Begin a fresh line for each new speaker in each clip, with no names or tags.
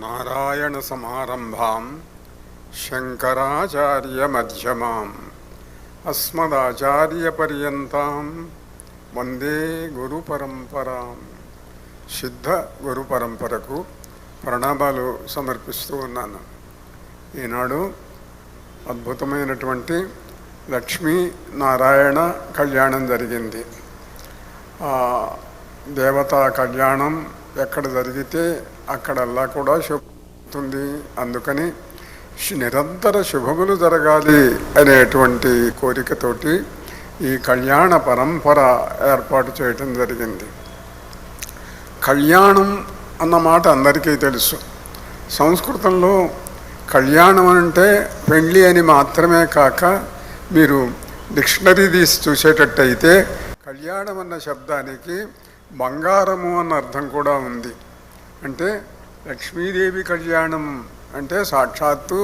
నారాయణ సమారంభాం శంకరాచార్యమధ్యమాం అస్మదాచార్యపర్యంతాం వందే గురు పరంపరాం. సిద్ధ గురు పరంపరకు ప్రణామాలు సమర్పిస్తూ ఉన్నాను. ఈనాడు అద్భుతమైనటువంటి లక్ష్మీ నారాయణ కళ్యాణం జరిగింది. దేవతా కళ్యాణం ఎక్కడ జరిగితే అక్కడల్లా కూడా శుభవుతుంది. అందుకని నిరంతర శుభములు జరగాలి అనేటువంటి కోరికతోటి ఈ కళ్యాణ పరంపర ఏర్పాటు చేయటం జరిగింది. కళ్యాణం అన్నమాట అందరికీ తెలుసు. సంస్కృతంలో కళ్యాణం అంటే పెళ్ళి అని మాత్రమే కాక, మీరు డిక్షనరీ తీసి చూసేటట్టయితే కళ్యాణం అన్న శబ్దానికి బంగారము అన్న అర్థం కూడా ఉంది. అంటే లక్ష్మీదేవి కళ్యాణం అంటే సాక్షాత్తు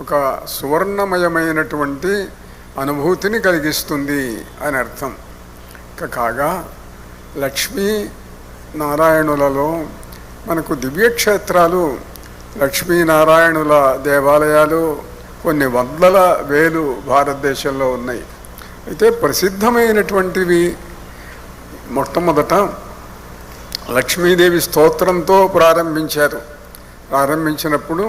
ఒక సువర్ణమయమైనటువంటి అనుభూతిని కలిగిస్తుంది అని అర్థం. కాగా లక్ష్మీ నారాయణులలో మనకు దివ్యక్షేత్రాలు, లక్ష్మీనారాయణుల దేవాలయాలు కొన్ని వందల వేలు భారతదేశంలో ఉన్నాయి. అయితే ప్రసిద్ధమైనటువంటివి మొట్టమొదట లక్ష్మీదేవి స్తోత్రంతో ప్రారంభించినప్పుడు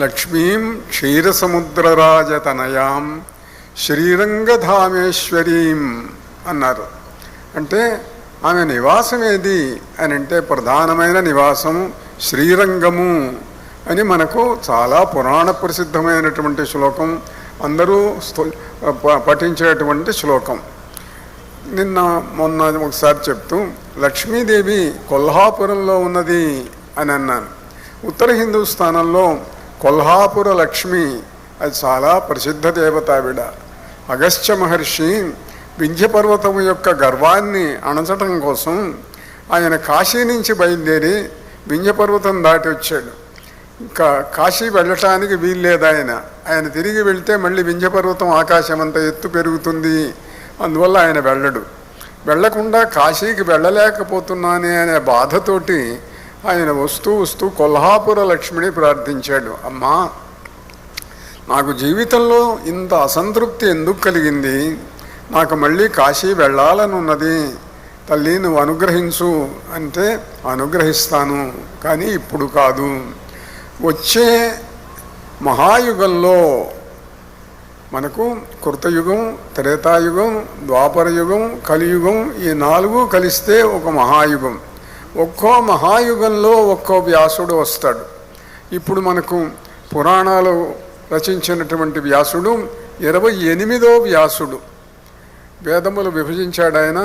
లక్ష్మీం క్షీరసముద్రరాజతనయాం శ్రీరంగధామేశ్వరీం అన్నారు. అంటే ఆమె నివాసం ఏది అని అంటే ప్రధానమైన నివాసము శ్రీరంగము అని మనకు చాలా పురాణ ప్రసిద్ధమైనటువంటి శ్లోకం, అందరూ పఠించేటువంటి శ్లోకం. మొన్న ఒకసారి చెప్తూ లక్ష్మీదేవి కొల్హాపురంలో ఉన్నది అని అన్నాను. ఉత్తర హిందూస్థానంలో కొల్హాపుర లక్ష్మి అది చాలా ప్రసిద్ధ దేవత. ఆవిడ అగస్త్య మహర్షి వింధ్యపర్వతము యొక్క గర్వాన్ని అణచటం కోసం ఆయన కాశీ నుంచి బయలుదేరి వింధ్యపర్వతం దాటి వచ్చాడు. ఇంకా కాశీ వెళ్ళటానికి వీల్లేదు. ఆయన తిరిగి వెళ్తే మళ్ళీ వింధ్యపర్వతం ఆకాశం అంత ఎత్తు పెరుగుతుంది. అందువల్ల ఆయన వెళ్ళకుండా కాశీకి వెళ్ళలేకపోతున్నానే అనే బాధతోటి ఆయన వస్తూ కొల్హాపుర లక్ష్మిని ప్రార్థించాడు. అమ్మా, నాకు జీవితంలో ఇంత అసంతృప్తి ఎందుకు కలిగింది? నాకు మళ్ళీ కాశీ వెళ్ళాలని ఉన్నది. తల్లి, నువ్వు అనుగ్రహించు అంటే అనుగ్రహిస్తాను, కానీ ఇప్పుడు కాదు. వచ్చే మహాయుగంలో మనకు కృతయుగం, త్రేతాయుగం, ద్వాపరయుగం, కలియుగం ఈ 4 కలిస్తే ఒక మహాయుగం. ఒక్కో మహాయుగంలో ఒక్కో వ్యాసుడు వస్తాడు. ఇప్పుడు మనకు పురాణాలు రచించినటువంటి వ్యాసుడు 28వ వ్యాసుడు. వేదములు విభజించాడు ఆయన.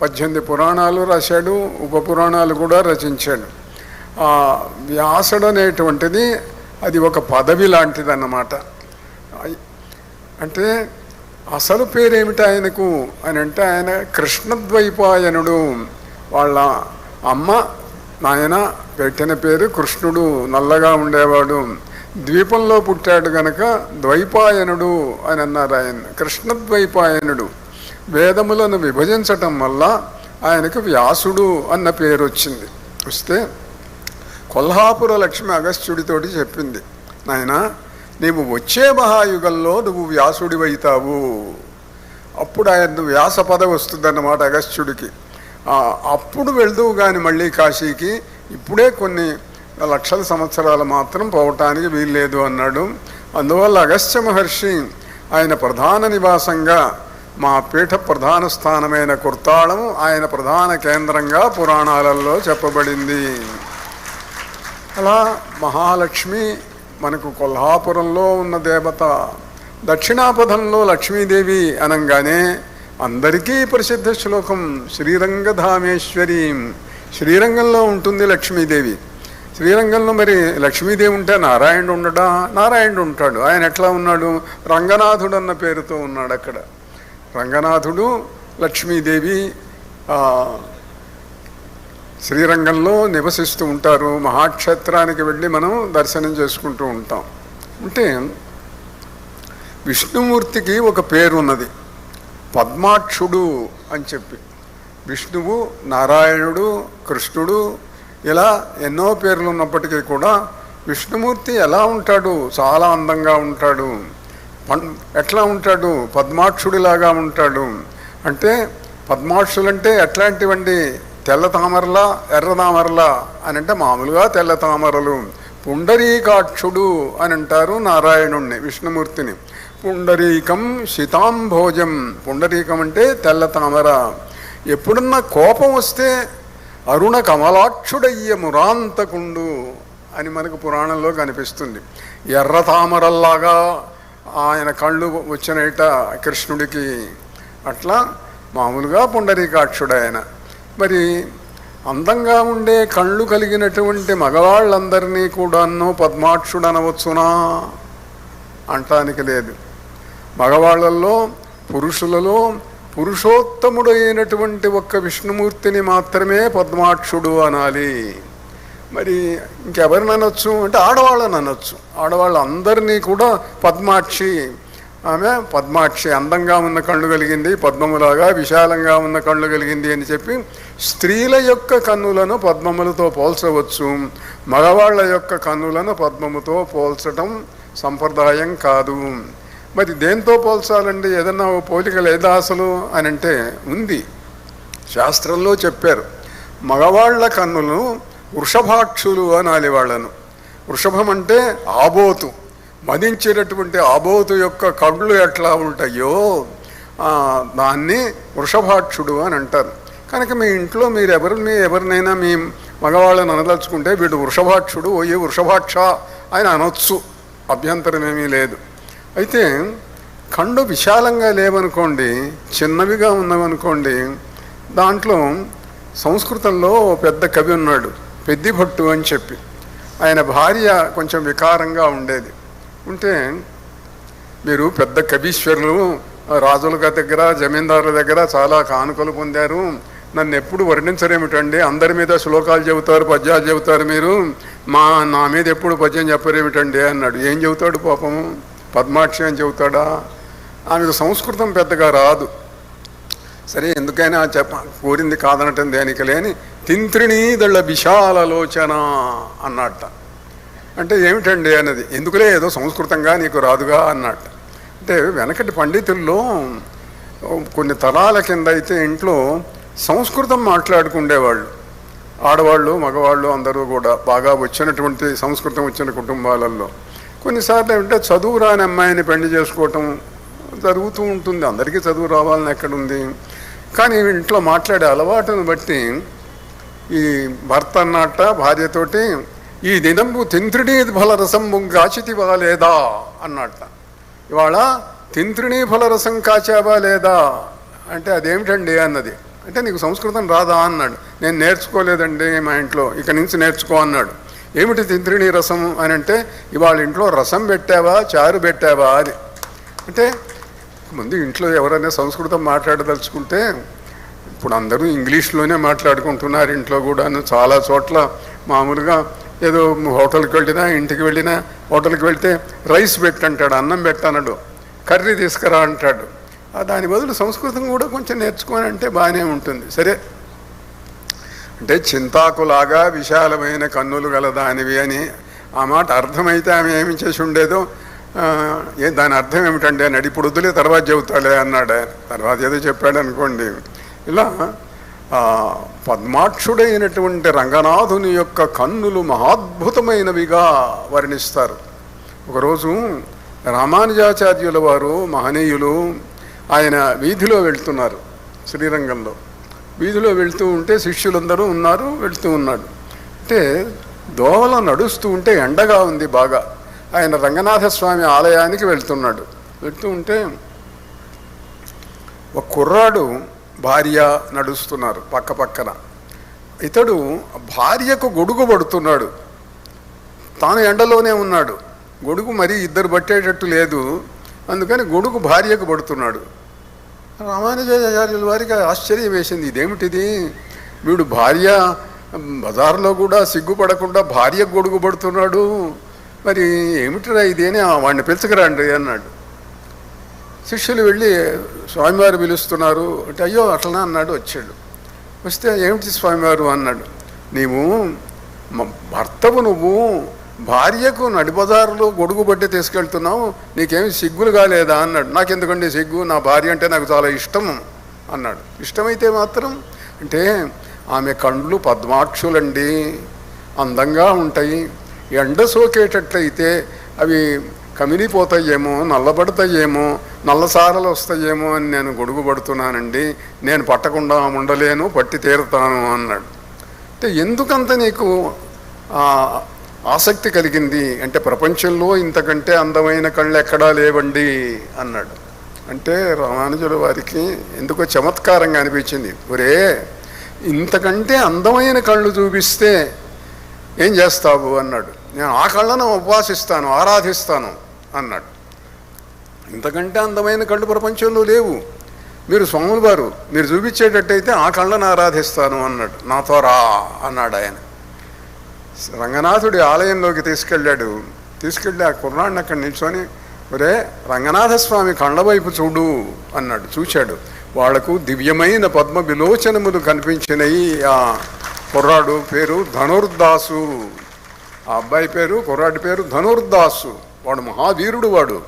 18 పురాణాలు రాశాడు, ఉపపురాణాలు కూడా రచించాడు. ఆ వ్యాసుడు అనేటువంటిది అది ఒక పదవి లాంటిదన్నమాట. అంటే అసలు పేరేమిటి ఆయనకు అని అంటే ఆయన కృష్ణద్వైపాయనుడు. వాళ్ళ అమ్మ నాయన పెట్టిన పేరు కృష్ణుడు, నల్లగా ఉండేవాడు. ద్వీపంలో పుట్టాడు గనక ద్వైపాయనుడు అని అన్నారు ఆయన. కృష్ణద్వైపాయనుడు. వేదములను విభజించటం వల్ల ఆయనకు వ్యాసుడు అన్న పేరు వచ్చింది. వస్తే కొల్హాపుర లక్ష్మి అగస్త్యుడితోటి చెప్పింది, నాయనా, నీవు వచ్చే మహాయుగంలో నువ్వు వ్యాసుడివైతావు. అప్పుడు ఆయన వ్యాస పదవి వస్తుందన్నమాట అగస్త్యుడికి. అప్పుడు వెళ్దువు కానీ మళ్ళీ కాశీకి, ఇప్పుడే కొన్ని లక్షల సంవత్సరాలు మాత్రం పోవటానికి వీల్లేదు అన్నాడు. అందువల్ల అగస్త్య మహర్షి ఆయన ప్రధాన నివాసంగా మా పీఠ ప్రధాన స్థానమైన కుర్తాళం ఆయన ప్రధాన కేంద్రంగా పురాణాలలో చెప్పబడింది. అలా మహాలక్ష్మి మనకు కొల్హాపురంలో ఉన్న దేవత. దక్షిణాపథంలో లక్ష్మీదేవి అనంగానే అందరికీ ప్రసిద్ధ శ్లోకం శ్రీరంగధామేశ్వరి. శ్రీరంగంలో ఉంటుంది లక్ష్మీదేవి. శ్రీరంగంలో మరి లక్ష్మీదేవి ఉంటే నారాయణుడు ఉండడా? నారాయణుడు ఉంటాడు. ఆయన ఎట్లా ఉన్నాడు? రంగనాథుడు అన్న పేరుతో ఉన్నాడు అక్కడ. రంగనాథుడు, లక్ష్మీదేవి శ్రీరంగంలో నివసిస్తూ ఉంటారు. మహాక్షేత్రానికి వెళ్ళి మనం దర్శనం చేసుకుంటూ ఉంటాం. అంటే విష్ణుమూర్తికి ఒక పేరు ఉన్నది, పద్మాక్షుడు అని చెప్పి. విష్ణువు, నారాయణుడు, కృష్ణుడు ఇలా ఎన్నో పేర్లు ఉన్నప్పటికీ కూడా విష్ణుమూర్తి ఎలా ఉంటాడు? చాలా అందంగా ఉంటాడు. ఎట్లా ఉంటాడు? పద్మాక్షుడిలాగా ఉంటాడు. అంటే పద్మాక్షులంటే ఎట్లాంటివండి? తెల్ల తామరలా, ఎర్ర తామరలా అని అంటే మామూలుగా తెల్ల తామరలు. పుండరీకాక్షుడు అని అంటారు నారాయణుణ్ణి, విష్ణుమూర్తిని. పుండరీకం శితాంభోజం. పుండరీకం అంటే తెల్ల తామర. ఎప్పుడన్నా కోపం వస్తే అరుణ కమలాక్షుడయ్య మురాంతకుండు అని మనకు పురాణంలో కనిపిస్తుంది. ఎర్ర తామరల్లాగా ఆయన కళ్ళు వచ్చినట కృష్ణుడికి. అట్లా మామూలుగా పుండరీకాక్షుడు ఆయన. మరి అందంగా ఉండే కళ్ళు కలిగినటువంటి మగవాళ్ళందరినీ కూడాను పద్మాక్షుడు అనవచ్చునా? అంటానికి లేదు. మగవాళ్ళల్లో, పురుషులలో పురుషోత్తముడు అయినటువంటి ఒక్క విష్ణుమూర్తిని మాత్రమే పద్మాక్షుడు అనాలి. మరి ఇంకెవరిని అనొచ్చు అంటే ఆడవాళ్ళని అనొచ్చు. ఆడవాళ్ళందరినీ కూడా పద్మాక్షి, ఆమె పద్మాక్షి, అందంగా ఉన్న కళ్ళు కలిగింది, పద్మములాగా విశాలంగా ఉన్న కళ్ళు కలిగింది అని చెప్పి స్త్రీల యొక్క కన్నులను పద్మములతో పోల్చవచ్చు. మగవాళ్ళ యొక్క కన్నులను పద్మముతో పోల్చటం సంప్రదాయం కాదు. మరి దేంతో పోల్చాలండి? ఏదన్నా ఓ పోలిక లేదా అసలు అని అంటే ఉంది. శాస్త్రంలో చెప్పారు, మగవాళ్ల కన్నులను వృషభాక్షులు అనాలి వాళ్ళను. వృషభం అంటే ఆబోతు, మదించేటటువంటి ఆబోతు యొక్క కళ్ళు ఎట్లా ఉంటాయో దాన్ని వృషభాక్షుడు అని అంటారు. కనుక మీ ఇంట్లో మీరు ఎవరినైనా మీ మగవాళ్ళని అనదలుచుకుంటే వీడు వృషభాక్షుడు, ఓయే వృషభాక్ష ఆయన అనొచ్చు, అభ్యంతరమేమీ లేదు. అయితే కళ్ళు విశాలంగా లేవనుకోండి, చిన్నవిగా ఉన్నవనుకోండి, దాంట్లో సంస్కృతంలో పెద్ద కవి ఉన్నాడు, పెద్దిభట్టు అని చెప్పి. ఆయన భార్య కొంచెం వికారంగా ఉండేది. ఉంటే మీరు పెద్ద కవీశ్వరులు, రాజుల దగ్గర జమీందారుల దగ్గర చాలా కానుకలు పొందారు, నన్ను ఎప్పుడు వర్ణించరేమిటండి? అందరి మీద శ్లోకాలు చెబుతారు, పద్యాలు చెబుతారు, మీరు నా మీద ఎప్పుడు పద్యం చెప్పరేమిటండి అన్నాడు. ఏం చెబుతాడు పాపము? పద్మాక్షి అని చెబుతాడా? ఆమెకు సంస్కృతం పెద్దగా రాదు. సరే ఎందుకైనా కోరింది కాదనటం దేనికి లేని తింత్రిణీదళ్ళ విశాలలోచన అన్నట్ట. అంటే ఏమిటండి అన్నది. ఎందుకులే ఏదో సంస్కృతంగా నీకు రాదుగా అన్నట్ట. అంటే వెనకటి పండితుల్లో కొన్ని తరాల కింద అయితే ఇంట్లో సంస్కృతం మాట్లాడుకుండేవాళ్ళు, ఆడవాళ్ళు మగవాళ్ళు అందరూ కూడా బాగా వచ్చినటువంటి సంస్కృతం వచ్చిన కుటుంబాలలో. కొన్నిసార్లు ఏమంటే చదువు రాని అమ్మాయిని పెళ్లి చేసుకోవటం జరుగుతూ ఉంటుంది. అందరికీ చదువు రావాలని ఎక్కడుంది? కానీ ఇంట్లో మాట్లాడే అలవాటును బట్టి ఈ భర్త అన్నట్ట భార్యతోటి, ఈ దినంబు తింత్రిణీ ఫలరసం కాచితివా లేదా అన్నట్ట. ఇవాళ తింత్రిణీ ఫలరసం కాచావా లేదా అంటే అదేమిటండి అన్నది. అంటే నీకు సంస్కృతం రాదా అన్నాడు. నేను నేర్చుకోలేదండి మా ఇంట్లో, ఇక నుంచి నేర్చుకో అన్నాడు. ఏమిటి తింత్రిణీ రసం అని అంటే, ఇవాళ ఇంట్లో రసం పెట్టావా, చారు పెట్టావా అది. అంటే ముందు ఇంట్లో ఎవరైనా సంస్కృతం మాట్లాడదలుచుకుంటే, ఇప్పుడు అందరూ ఇంగ్లీష్లోనే మాట్లాడుకుంటున్నారు ఇంట్లో కూడాను. చాలా చోట్ల మామూలుగా ఏదో హోటల్కి వెళ్ళినా, ఇంటికి వెళ్ళినా, హోటల్కి వెళ్తే రైస్ పెట్టంటాడు, అన్నం పెట్టనడు, కర్రీ తీసుకురా అంటాడు. దాని బదులు సంస్కృతం కూడా కొంచెం నేర్చుకొని అంటే బాగానే ఉంటుంది. సరే అంటే చింతాకులాగా విశాలమైన కన్నులు గలదానివి అని ఆ మాట అర్థమైతే ఆమె ఏమి చేసి ఉండేదో, దాని అర్థం ఏమిటండి అన్నాడు. ఇప్పుడు వద్దులే తర్వాత చెబుతాడే అన్నాడు ఆయన. తర్వాత ఏదో చెప్పాడు అనుకోండి. ఇలా పద్మాక్షుడైనటువంటి రంగనాథుని యొక్క కన్నులు మహాద్భుతమైనవిగా వర్ణిస్తారు. ఒకరోజు రామానుజాచార్యుల వారు మహనీయులు ఆయన వీధిలో వెళ్తున్నారు, శ్రీరంగంలో వీధిలో వెళ్తూ ఉంటే శిష్యులందరూ ఉన్నారు, వెళ్తూ ఉన్నాడు. అంటే దోవలో నడుస్తూ ఉంటే ఎండగా ఉంది బాగా. ఆయన రంగనాథస్వామి ఆలయానికి వెళ్తున్నాడు. వెళ్తూ ఉంటే ఒక కుర్రాడు భార్య నడుస్తున్నారు పక్క పక్కన. ఇతడు భార్యకు గొడుగు పడుతున్నాడు, తాను ఎండలోనే ఉన్నాడు. గొడుగు మరీ ఇద్దరు పట్టేటట్టు లేదు, అందుకని గొడుగు భార్యకు పడుతున్నాడు. రామానుజాచార్యుల వారికి ఆశ్చర్యం వేసింది, ఇదేమిటిది? వీడు భార్య బజార్లో కూడా సిగ్గుపడకుండా భార్యకు గొడుగు పడుతున్నాడు, మరి ఏమిటిరా ఇది అని వాడిని పిలుచుకురండి అన్నాడు. శిష్యులు వెళ్ళి స్వామివారు పిలుస్తున్నారు అంటే, అయ్యో అట్లనా అన్నాడు. వచ్చాడు. వస్తే ఏమిటి స్వామివారు అన్నాడు. నీవు భర్తవు, నువ్వు భార్యకు నడిబజారులో గొడుగు బట్టి తీసుకెళ్తున్నావు, నీకేమి సిగ్గులు కాలేదా అన్నాడు. నాకెందుకండి సిగ్గు, నా భార్య అంటే నాకు చాలా ఇష్టం అన్నాడు. ఇష్టమైతే మాత్రం అంటే ఆమె కండ్లు పద్మాక్షులండి, అందంగా ఉంటాయి. ఎండ సోకేటట్లయితే అవి కమిలిపోతాయేమో, నల్లబడతాయేమో, నల్లసారలు వస్తాయేమో అని నేను గొడుగు పడుతున్నానండి. నేను పట్టకుండా ఉండలేను, పట్టి తీరుతాను అన్నాడు. అంటే ఎందుకంత నీకు ఆసక్తి కలిగింది అంటే, ప్రపంచంలో ఇంతకంటే అందమైన కళ్ళు ఎక్కడా లేవండి అన్నాడు. అంటే రామానుజుల వారికి ఎందుకో చమత్కారంగా అనిపించింది. ఒరే, ఇంతకంటే అందమైన కళ్ళు చూపిస్తే ఏం చేస్తావు అన్నాడు. నేను ఆ కళ్ళను ఉపవాసిస్తాను, ఆరాధిస్తాను అన్నాడు. ఇంతకంటే అందమైన కళ్ళు ప్రపంచంలో లేవు, మీరు స్వాములు వారు మీరు చూపించేటట్టయితే ఆ కళ్ళను ఆరాధిస్తాను అన్నాడు. నాతో రా అన్నాడు ఆయన. రంగనాథుడి ఆలయంలోకి తీసుకెళ్ళి ఆ కుర్రాడిని అక్కడ నిల్చొని, ఒరే రంగనాథస్వామి కళ్ళ వైపు చూడు అన్నాడు. చూశాడు. వాళ్లకు దివ్యమైన పద్మ విలోచనములు కనిపించినాయి. ఆ కుర్రాడు పేరు ధనుర్దాసు. ఆ అబ్బాయి పేరు, కుర్రాడి పేరు ధనుర్దాసు. వాడు మహావీరుడు. వాడు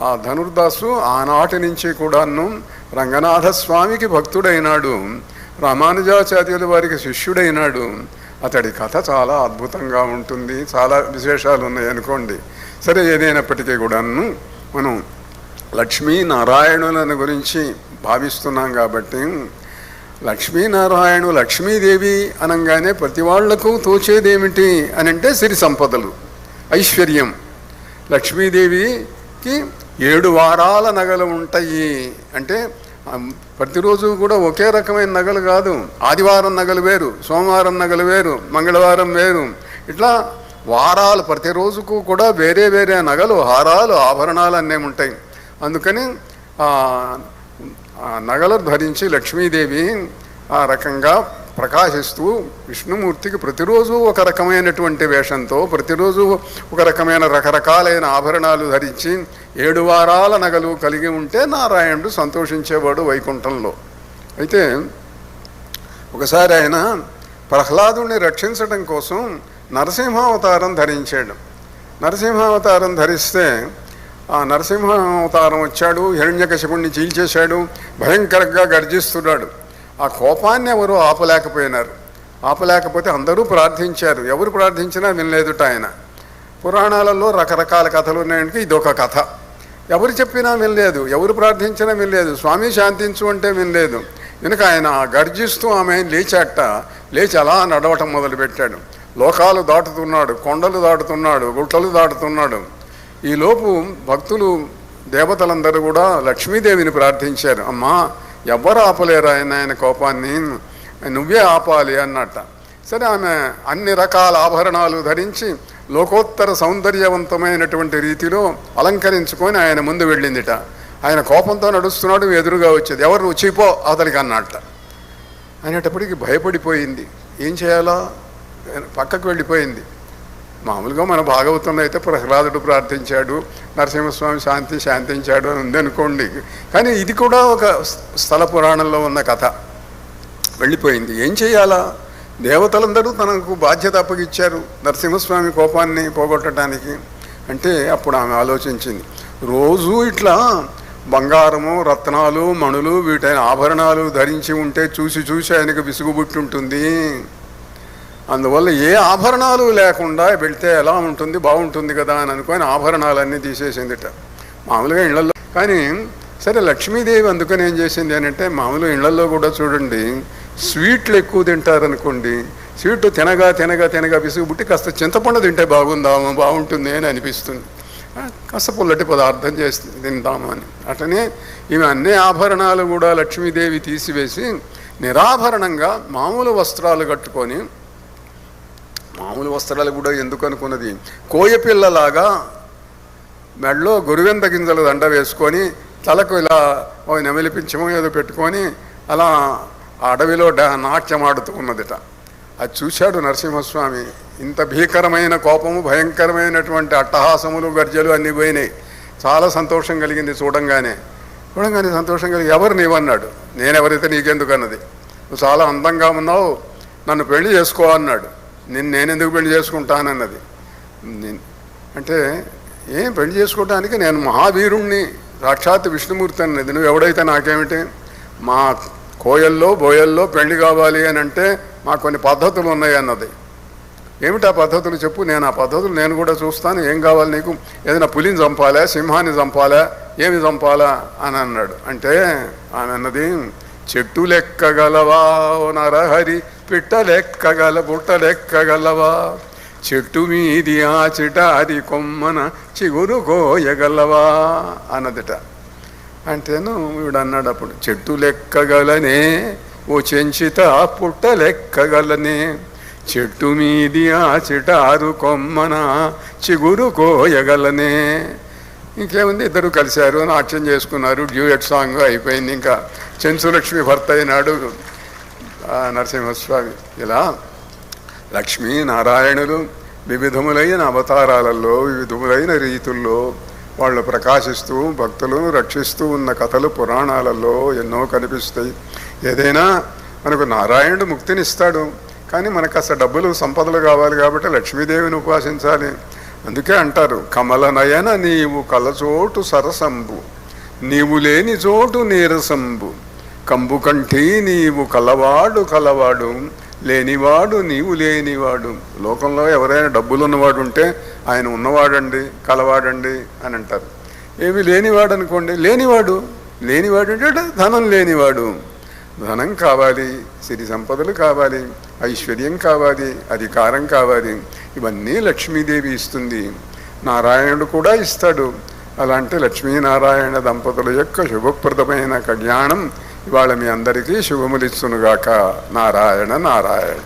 ఆ ధనుర్దాసు ఆనాటి నుంచి కూడాను రంగనాథస్వామికి భక్తుడైనాడు, రామానుజాచార్యుల వారికి శిష్యుడైనాడు. అతడి కథ చాలా అద్భుతంగా ఉంటుంది, చాలా విశేషాలు ఉన్నాయి అనుకోండి. సరే, ఏదైనప్పటికీ కూడాను మనం లక్ష్మీనారాయణులను గురించి భావిస్తున్నాం కాబట్టి, లక్ష్మీనారాయణు లక్ష్మీదేవి అనగానే ప్రతి వాళ్లకు తోచేదేమిటి అని అంటే సిరి సంపదలు, ఐశ్వర్యం. లక్ష్మీదేవికి 7 వారాల నగలు ఉంటాయి. అంటే ప్రతిరోజు కూడా ఒకే రకమైన నగలు కాదు. ఆదివారం నగలు వేరు, సోమవారం నగలు వేరు, మంగళవారం వేరు, ఇట్లా వారాలు ప్రతిరోజుకు కూడా వేరే వేరే నగలు, హారాలు, ఆభరణాలు అన్నీ ఉంటాయి. అందుకని నగలు ధరించి లక్ష్మీదేవి ఆ రకంగా ప్రకాశిస్తూ విష్ణుమూర్తికి ప్రతిరోజు ఒక రకమైనటువంటి వేషంతో, ప్రతిరోజు ఒక రకమైన రకరకాలైన ఆభరణాలు ధరించి 7 వారాల నగలు కలిగి ఉంటే నారాయణుడు సంతోషించేవాడు వైకుంఠంలో. అయితే ఒకసారి ఆయన ప్రహ్లాదుని రక్షించడం కోసం నరసింహావతారం ధరించాడు. నరసింహావతారం ధరిస్తే ఆ నరసింహావతారం వచ్చాడు, హిరణ్యకశిపుణ్ణి చీల్చేశాడు, భయంకరంగా గర్జిస్తున్నాడు. ఆ కోపాన్ని ఎవరు ఆపలేకపోతే అందరూ ప్రార్థించారు. ఎవరు ప్రార్థించినా వినలేదుట ఆయన. పురాణాలలో రకరకాల కథలు ఉన్నాయంటే ఇదొక కథ. ఎవరు చెప్పినా వినలేదు, ఎవరు ప్రార్థించినా వినలేదు, స్వామి శాంతించు అంటే వినలేదు. వెనుక ఆయన గర్జిస్తూ ఆమె లేచి అలా నడవటం మొదలుపెట్టాడు. లోకాలు దాటుతున్నాడు, కొండలు దాటుతున్నాడు, గుట్టలు దాటుతున్నాడు. ఈలోపు భక్తులు, దేవతలందరూ కూడా లక్ష్మీదేవిని ప్రార్థించారు. అమ్మా, ఎవ్వరు ఆపలేరు ఆయన కోపాన్ని, నువ్వే ఆపాలి అన్నట్ట. సరే, ఆమె అన్ని రకాల ఆభరణాలు ధరించి లోకోత్తర సౌందర్యవంతమైనటువంటి రీతిలో అలంకరించుకొని ఆయన ముందు వెళ్ళిందిట. ఆయన కోపంతో నడుస్తున్నాడు, ఎదురుగా వచ్చేది, ఎవరు వచ్చిపో అతనికి అన్నట్ట. అనేటప్పటికి భయపడిపోయింది. ఏం చేయాలో పక్కకు వెళ్ళిపోయింది. మామూలుగా మన భాగవతంలో అయితే ప్రహ్లాదుడు ప్రార్థించాడు, నరసింహస్వామి శాంతించాడు అని ఉందనుకోండి. కానీ ఇది కూడా ఒక స్థల పురాణంలో ఉన్న కథ. వెళ్ళిపోయింది. ఏం చేయాలా? దేవతలందరూ తనకు బాధ్యత అప్పగిచ్చారు నరసింహస్వామి కోపాన్ని పోగొట్టడానికి. అంటే అప్పుడు ఆమె ఆలోచించింది, రోజూ ఇట్లా బంగారము, రత్నాలు, మణులు, వీటైన ఆభరణాలు ధరించి ఉంటే చూసి ఆయనకు విసుగుబుట్టుంటుంది. అందువల్ల ఏ ఆభరణాలు లేకుండా వెళ్తే ఎలా ఉంటుంది, బాగుంటుంది కదా అని అనుకొని ఆభరణాలన్నీ తీసేసిందిట మామూలుగా ఇళ్లలో. కానీ సరే, లక్ష్మీదేవి అందుకని ఏం చేసింది అని అంటే, మామూలుగా ఇళ్లలో కూడా చూడండి, స్వీట్లు ఎక్కువ తింటారనుకోండి, స్వీట్ తినగా విసుగుబుట్టి కాస్త చింతపండు తింటే బాగుంటుంది అని అనిపిస్తుంది. కాస్త పుల్లటి పదార్థం చేసి తిందాము అని. అట్లనే ఈమె అన్ని ఆభరణాలు కూడా లక్ష్మీదేవి తీసివేసి నిరాభరణంగా మామూలు వస్త్రాలు కట్టుకొని, మామూలు వస్త్రాలు కూడా ఎందుకు అనుకున్నది, కోయపిల్లలాగా మెడలో గురువెంద గింజల దండ వేసుకొని, తలకు ఇలా నెమలిపించమో ఏదో పెట్టుకొని అలా అడవిలో నాట్యం ఆడుతూ ఉన్నదిట. అది చూశాడు నరసింహస్వామి. ఇంత భీకరమైన కోపము, భయంకరమైనటువంటి అట్టహాసములు, గర్జలు అన్నీ పోయినాయి. చాలా సంతోషం కలిగింది చూడంగానే సంతోషం కలిగి, ఎవరు నీవన్నాడు. నేనెవరైతే నీకెందుకు అన్నది. నువ్వు చాలా అందంగా ఉన్నావు, నన్ను పెళ్లి చేసుకో అన్నాడు. నేనెందుకు పెళ్లి చేసుకుంటానన్నది. అంటే ఏం పెళ్లి చేసుకోవడానికి నేను మహావీరుణ్ణి, సాక్షాత్ విష్ణుమూర్తి అన్నది, నువ్వు ఎవడైతే నాకేమిటి, మా కోయల్లో బోయల్లో పెళ్లి కావాలి అని అంటే మాకు కొన్ని పద్ధతులు ఉన్నాయి అన్నది. ఏమిటి ఆ పద్ధతులు చెప్పు, నేను ఆ పద్ధతులు నేను కూడా చూస్తాను, ఏం కావాలి నీకు, ఏదైనా పులిని చంపాలా, సింహాన్ని చంపాలా, ఏమి చంపాలా అని అన్నాడు. అంటే ఆమె అన్నది, చెట్టు లెక్కగలవా ఓ నరహరి, పిట్ట లెక్కగల బుట్ట లెక్కగలవా, చెట్టు మీది ఆ చిటారి కొమ్మన చిగురు కోయగలవా అన్నదిట. అంటేను వీడు అన్నాడు అప్పుడు, చెట్టు లెక్కగలనే ఓ చెంచిత పుట్ట లెక్కగలనే, చెట్టు మీది ఆ చిటారు కొమ్మన చిగురు కోయగలనే. ఇంకేముంది, ఇద్దరు కలిశారు, నాట్యం చేసుకున్నారు, డ్యూయట్ సాంగ్ అయిపోయింది. ఇంకా చెంచులక్ష్మి భర్త అయినాడు నరసింహస్వామి. ఇలా లక్ష్మీ నారాయణులు వివిధములైన అవతారాలలో వివిధములైన రీతుల్లో వాళ్ళు ప్రకాశిస్తూ భక్తులను రక్షిస్తూ ఉన్న కథలు పురాణాలలో ఎన్నో కనిపిస్తాయి. ఏదైనా మనకు నారాయణుడు ముక్తినిస్తాడు, కానీ మనకు అసలు డబ్బులు సంపదలు కావాలి కాబట్టి లక్ష్మీదేవిని ఉపాసించాలి. అందుకే అంటారు, కమల నయన నీవు కలచోటు సరసంబు, నీవు లేని చోటు నీరసంబు, కంబు కంఠీ నీవు కలవాడు కలవాడు, లేనివాడు నీవు లేనివాడు. లోకంలో ఎవరైనా డబ్బులు ఉన్నవాడు ఉంటే ఆయన ఉన్నవాడండి కలవాడండి అని అంటారు. ఏమి లేనివాడు అనుకోండి, లేనివాడు అంటే ధనం లేనివాడు. ధనం కావాలి, సిరి సంపదలు కావాలి, ఐశ్వర్యం కావాలి, అధికారం కావాలి, ఇవన్నీ లక్ష్మీదేవి ఇస్తుంది. నారాయణుడు కూడా ఇస్తాడు. అలాంటి లక్ష్మీనారాయణ దంపతుల యొక్క శుభప్రదమైన కళ్యాణం ఇవాళ మీ అందరికీ శుభములిచ్చునుగాక. నారాయణ నారాయణ.